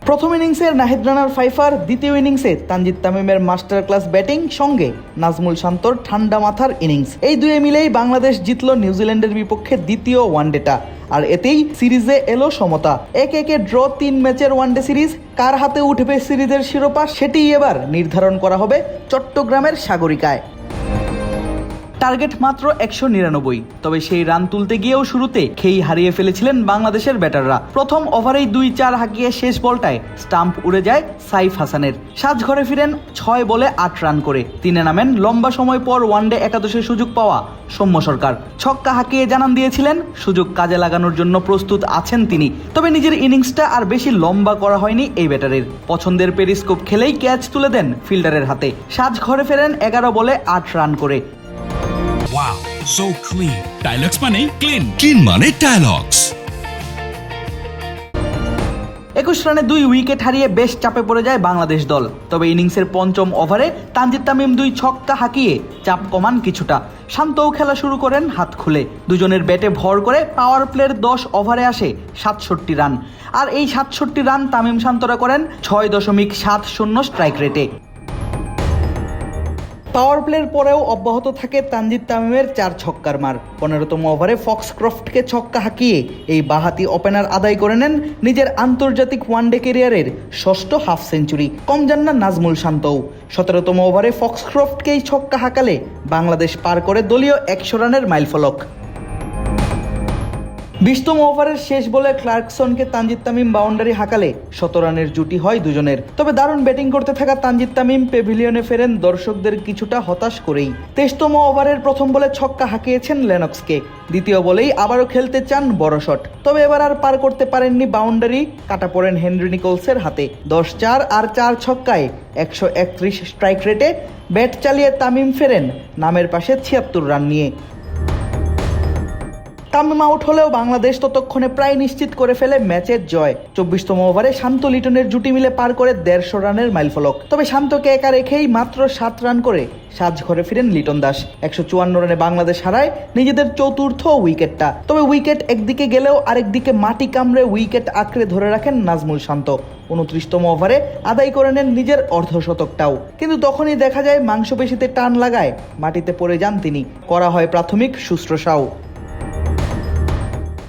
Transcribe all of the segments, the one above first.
প্রথম ইনিংসের নাহিদ রানার ফাইফার, দ্বিতীয় ইনিংসে তানজিদ তামিমের মাস্টার ক্লাস ব্যাটিং, সঙ্গে নাজমুল শান্তর ঠান্ডা মাথার ইনিংস, এই দুয়ে মিলেই বাংলাদেশ জিতল নিউজিল্যান্ডের বিপক্ষে দ্বিতীয় ওয়ানডেটা। আর এতেই সিরিজে এলো সমতা। একে ড্র 3 ম্যাচের ওয়ানডে সিরিজ। কার হাতে উঠবে সিরিজের শিরোপা, সেটিই এবার নির্ধারণ করা হবে চট্টগ্রামের সাগরিকায়। টার্গেট মাত্র 199, তবে সেই রান তুলতে গিয়েও শুরুতে খেই হারিয়ে ফেলেছিলেন বাংলাদেশের ব্যাটাররা। প্রথম ওভারেই 2-4 হাঁকিয়ে শেষ বলটায় স্টাম্প উড়ে যায় সাইফ হাসানের। সাজঘরে ফিরেন 6 বলে 8 রান করে। 3-এ নামেন লম্বা সময় পর ওয়ানডে একাদশে সুযোগ পাওয়া সৌম্য সরকার। ছক্কা হাঁকিয়ে জানান দিয়েছিলেন সুযোগ কাজে লাগানোর জন্য প্রস্তুত আছেন তিনি। তবে নিজের ইনিংসটা আর বেশি লম্বা করা হয়নি এই ব্যাটারের। পছন্দের পেরিস্কোপ খেলেই ক্যাচ তুলে দেন ফিল্ডারের হাতে। সাজঘরে ফেরেন 11 বলে 8 রান করে। Wow, so clean. Dialox মানে clean. Clean মানে Dialox. 21 রানে 2 উইকেট হারিয়ে বেশ চাপে পড়ে যায় বাংলাদেশ দল। তবে ইনিংসের পঞ্চম ওভারে তানজিদ তামিম 2 ছক্কা হাঁকিয়ে চাপ কমান কিছুটা। শান্তও খেলা শুরু করেন হাত খুলে। দুজনের ব্যাটে ভর করে পাওয়ার প্লের 10 ওভারে আসে 67 রান। আর এই 67 রান তামিম শান্তরা করেন 6.70 স্ট্রাইক রেটে। পাওয়ার প্লের পরেও অব্যাহত থাকে তানজিদ তামিমের 4 ছক্কার মার। 15তম ওভারে ফক্সক্রফটকে ছক্কা হাঁকিয়ে এই বাঁহাতি ওপেনার আদায় করে নেন নিজের আন্তর্জাতিক ওয়ানডে ক্যারিয়ারের 6ষ্ঠ হাফ সেঞ্চুরি। কম যান না নাজমুল শান্তও। 17তম ওভারে ফক্সক্রফটকেই ছক্কা হাঁকালে বাংলাদেশ পার করে দলীয় 100 রানের মাইলফলক। 20তম ওভারের শেষ বলে ক্লার্কসনকে তানজিদ তামিম বাউন্ডারি হাঁকালে 17 রানের জুটি হয় দুজনের। তবে দারুণ ব্যাটিং করতে থাকা তানজিদ তামিম পেভিলিয়নে ফেরেন দর্শকদের কিছুটা হতাশ করেই। 23তম ওভারের প্রথম বলে ছক্কা হাঁকিয়েছেন লেনক্সকে। দ্বিতীয় বলেই আবারও খেলতে চান বড় শট, তবে এবার আর পার করতে পারেননি বাউন্ডারি। কাটা পড়েন হেনরি নিকোলসের হাতে। 10-4 আর 4 ছক্কায় 131 স্ট্রাইক রেটে ব্যাট চালিয়ে তামিম ফেরেন নামের পাশে 76 রান নিয়ে। তামিম আউট হলেও বাংলাদেশ ততক্ষণে প্রায় নিশ্চিত করে ফেলে ম্যাচের জয়। 24তম ওভারে শান্ত লিটনের জুটি মিলে পার করে 150 রানের মাইলফলক। তবে শান্তকে একা রেখেই মাত্র 7 রান করে সাজঘরে ফিরেন লিটন দাস। 154 রানে বাংলাদেশ হারায় নিজেদের 4র্থ উইকেটটা। তবে উইকেট একদিকে গেলেও আরেকদিকে মাটি কামড়ে উইকেট আঁকড়ে ধরে রাখেন নাজমুল শান্ত। 29তম ওভারে আদায় করে নেন নিজের অর্ধশতকটাও। কিন্তু তখনই দেখা যায় মাংসপেশিতে টান লাগায় মাটিতে পড়ে যান তিনি। করা হয় প্রাথমিক শুশ্রূষাও।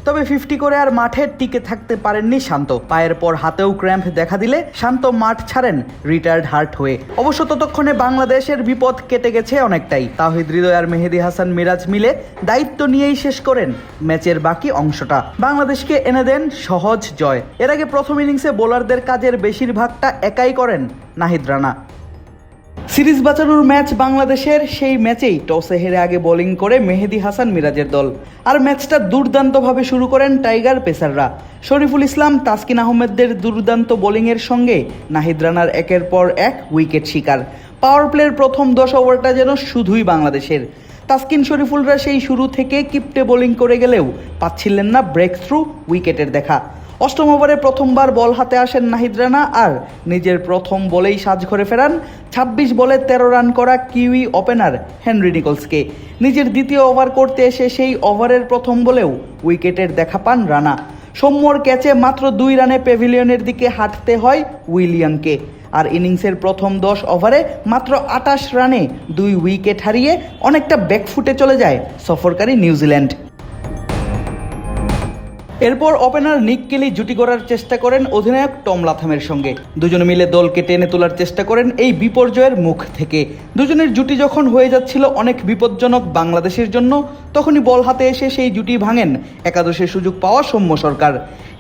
তবে 50 করে আর মাঠে টিকে থাকতে পারেননি শান্ত। পায়ের পর হাতেও ক্র্যাম্প দেখা দিলে শান্ত মাঠ ছাড়েন রিটায়ার্ড হার্ট হয়ে। অবশ্য ততক্ষণে বাংলাদেশের বিপদ কেটে গেছে অনেকটাই। তাওহিদ হৃদয় আর মেহেদী হাসান মিরাজ মিলে দায়িত্ব নিয়েই শেষ করেন ম্যাচের বাকি অংশটা। বাংলাদেশকে এনে দেন সহজ জয়। এর আগে প্রথম ইনিংসে বোলারদের কাজের বেশিরভাগটা একাই করেন নাহিদ রানা। সিরিজ বাঁচানোর ম্যাচ বাংলাদেশের। সেই ম্যাচেই টসে হেরে আগে বোলিং করে মেহেদী হাসান মিরাজের দল। আর ম্যাচটা দুর্দান্তভাবে শুরু করেন টাইগার পেসাররা। শরীফুল ইসলাম, তাসকিন আহমেদদের দুর্দান্ত বোলিংয়ের সঙ্গে নাহিদ রানার একের পর এক উইকেট শিকার। পাওয়ার প্লের প্রথম 10 ওভারটা যেন শুধুই বাংলাদেশের। তাসকিন শরীফুলরা সেই শুরু থেকে কিপটে বোলিং করে গেলেও পাচ্ছিলেন না ব্রেক থ্রু উইকেটের দেখা। 8ম ওভারে প্রথমবার বল হাতে আসেন নাহিদ রানা আর নিজের প্রথম বলেই সাজঘরে ফেরান 26 বলে 13 রান করা কিউই ওপেনার হেনরি নিকোলসকে। নিজের দ্বিতীয় ওভার করতে এসে সেই ওভারের প্রথম বলেও উইকেটের দেখা পান রানা। সৌম্যর ক্যাচে মাত্র 2 রানে পেভিলিয়নের দিকে হাঁটতে হয় উইলিয়ামকে। আর ইনিংসের প্রথম 10 ওভারে মাত্র 28 রানে 2 উইকেট হারিয়ে অনেকটা ব্যাকফুটে চলে যায় সফরকারী নিউজিল্যান্ড। এরপর ওপেনার নিক কেলি জুটি করার চেষ্টা করেন অধিনায়ক টম লাথামের সঙ্গে। দুজনে মিলে দলকে টেনে তোলার চেষ্টা করেন এই বিপর্যয়ের মুখ থেকে। দুজনের জুটি যখন হয়ে যাচ্ছিল অনেক বিপজ্জনক বাংলাদেশের জন্য, তখনই বল হাতে এসে সেই জুটি ভাঙেন একাদশে সুযোগ পাওয়া সৌম্য সরকার।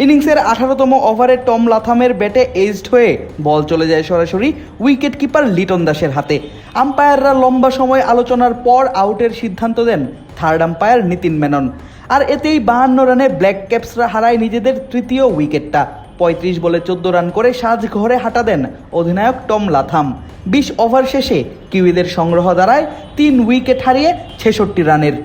ইনিংসের 18তম ওভারে টম লাথামের ব্যাটে এজড হয়ে বল চলে যায় সরাসরি উইকেট কিপার লিটন দাসের হাতে। আম্পায়াররা লম্বা সময় আলোচনার পর আউটের সিদ্ধান্ত দেন থার্ড আম্পায়ার নিতিন মেনন। আর এতেই 52 রানে ব্ল্যাক ক্যাপসরা হারায় নিজেদের তৃতীয় উইকেটটা। 35 বলে 14 রান করে সাজঘরে হাঁটা দেন অধিনায়ক টম লাথাম। 20 ওভার শেষে কিউইদের সংগ্রহ দাঁড়ায় 3 উইকেট হারিয়ে 66 রানের।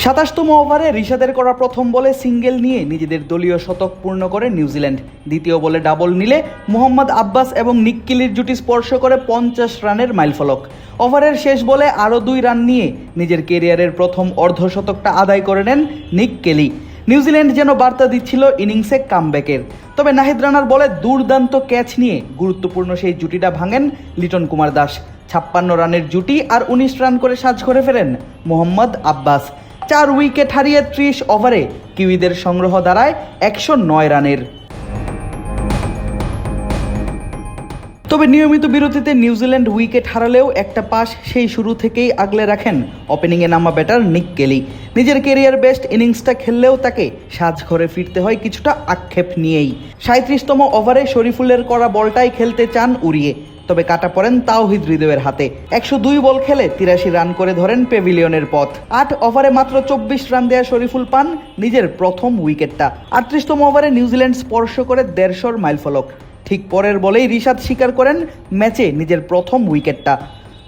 27তম ওভারে রিশাদের করা প্রথম বলে সিঙ্গেল নিয়ে নিজেদের দলীয় শতক পূর্ণ করে নিউজিল্যান্ড। দ্বিতীয় বলে ডাবল নিলে মোহাম্মদ আব্বাস এবং নিক কেলির জুটি স্পর্শ করে 50 রানের মাইলফলক। ওভারের শেষ বলে আরও 2 রান নিয়ে নিজের কেরিয়ারের প্রথম অর্ধশতকটা আদায় করে নেন নিক কেলি। নিউজিল্যান্ড যেন বার্তা দিচ্ছিল ইনিংসে কামব্যাকের। তবে নাহিদ রানার বলে দুর্দান্ত ক্যাচ নিয়ে গুরুত্বপূর্ণ সেই জুটিটা ভাঙেন লিটন কুমার দাস। 56 রানের জুটি আর 19 রান করে সাজ করে ফেরেন মোহাম্মদ আব্বাস। 4 উইকেট হারিয়ে 30 ওভারে কিউইদের সংগ্রহ দাঁড়ায় 109 রানের। তবে নিয়মিত বিরতিতে নিউজিল্যান্ড উইকেট হারালেও একটা পাস সেই শুরু থেকেই আগলে রাখেন ওপেনিংয়ে নামা ব্যাটার নিক কেলি। নিজের কেরিয়ার বেস্ট ইনিংসটা খেললেও তাকে সাজঘরে ফিরতে হয় কিছুটা আক্ষেপ নিয়েই। 37তম ওভারে শরীফুলের করা বলটাই খেলতে চান উড়িয়ে, তবে কাটা পড়েন তাওহিদ হৃদয়ের হাতে। 102 বল খেলে 83 রান করে ধরেন প্যাভিলিয়নের পথ। 8 ওভারে মাত্র 24 রান দেয়া শরীফুল পান নিজের প্রথম উইকেটটা। 38তম ওভারে নিউজিল্যান্ড স্পর্শ করে 150 মাইলফলক। ঠিক পরের বলেই রিশাদ শিকার করেন ম্যাচে নিজের প্রথম উইকেটটা।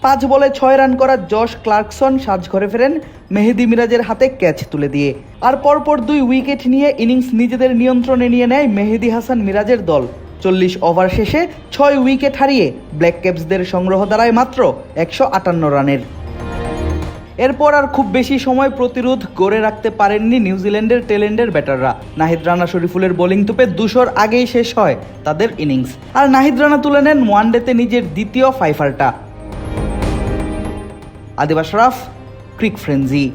5 বলে 6 রান করা জশ ক্লার্কসন সাজঘরে ফেরেন মেহেদী মিরাজের হাতে ক্যাচ তুলে দিয়ে। আর পরপর 2 উইকেট নিয়ে ইনিংস নিজেদের নিয়ন্ত্রণে নিয়ে নেয় মেহেদী হাসান মিরাজের দল। 40 ওভার শেষে 6 উইকেট হারিয়ে ব্ল্যাক ক্যাপসদের সংগ্রহ দাঁড়ায় মাত্র 158 রানের। এরপর আর খুব বেশি সময় প্রতিরোধ গড়ে রাখতে পারেননি নিউজিল্যান্ডের টেলেন্ডের ব্যাটাররা। নাহিদ রানা শরীফুলের বোলিং তুপে 200 আগেই শেষ হয় তাদের ইনিংস। আর নাহিদ রানা তুলে নেন ওয়ানডেতে নিজের দ্বিতীয় ফাইফারটা। আদিব আশরাফ, ক্রিক ফ্রেঞ্জি।